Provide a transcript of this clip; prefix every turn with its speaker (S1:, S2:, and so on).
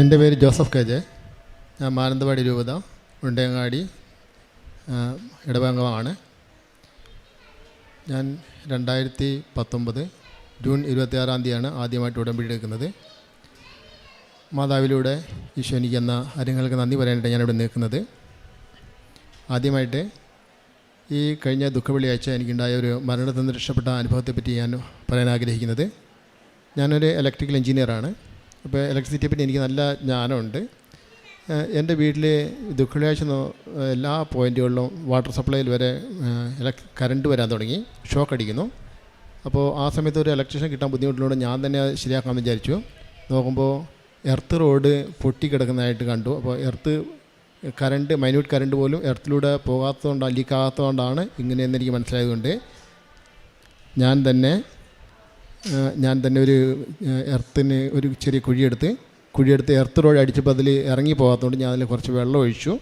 S1: എൻ്റെ പേര് Joseph K J. ഞാൻ മാനന്തവാടി രൂപത ഉണ്ടയങ്ങാടി ഇടവകമാണ്. ഞാൻ 2019 ജൂൺ 26 തീയതിയാണ് ആദ്യമായിട്ട് ഉടമ്പടി എടുക്കുന്നത്. മാതാവിലൂടെ ഈശോ എനിക്ക് എന്ന കാര്യങ്ങൾക്ക് നന്ദി പറയാനായിട്ട് ഞാനിവിടെ നിൽക്കുന്നത്. ആദ്യമായിട്ട് ഈ കഴിഞ്ഞ ദുഃഖവെള്ളിയാഴ്ച എനിക്കുണ്ടായ ഒരു മരണത്തിൽ നിന്ന് രക്ഷപ്പെട്ട അനുഭവത്തെപ്പറ്റി ഞാൻ പറയാൻ ആഗ്രഹിക്കുന്നത്. ഞാനൊരു ഇലക്ട്രിക്കൽ എഞ്ചിനീയറാണ്. അപ്പോൾ ഇലക്ട്രിസിറ്റിയെ പറ്റി എനിക്ക് നല്ല ജ്ഞാനമുണ്ട്. എൻ്റെ വീട്ടിൽ ദുഃഖവെള്ളിയാഴ്ച എല്ലാ പോയിൻറ്റുകളിലും വാട്ടർ സപ്ലൈയിൽ വരെ കറണ്ട് വരാൻ തുടങ്ങി, ഷോക്ക് അടിക്കുന്നു. അപ്പോൾ ആ സമയത്ത് ഒരു ഇലക്ട്രീഷ്യൻ കിട്ടാൻ ബുദ്ധിമുട്ടുള്ളതുകൊണ്ട് ഞാൻ തന്നെ ശരിയാക്കാമെന്ന് വിചാരിച്ചു. നോക്കുമ്പോൾ എർത്ത് റോഡ് പൊട്ടിക്കിടക്കുന്നതായിട്ട് കണ്ടു. അപ്പോൾ എർത്ത് കറണ്ട്, മൈന്യൂട്ട് കറണ്ട് പോലും എർത്തിലൂടെ പോകാത്തതുകൊണ്ടാണ്, ലീക്കാകാത്തതുകൊണ്ടാണ് ഇങ്ങനെയെന്ന് എനിക്ക് മനസ്സിലായതുകൊണ്ട് ഞാൻ തന്നെ ഒരു എർത്തിന് ഒരു ചെറിയ കുഴിയെടുത്ത് എർത്ത് റോഡ് അടിച്ചപ്പോൾ അതിൽ ഇറങ്ങി പോകാത്തതുകൊണ്ട് ഞാൻ അതിൽ കുറച്ച് വെള്ളം ഒഴിച്ചു.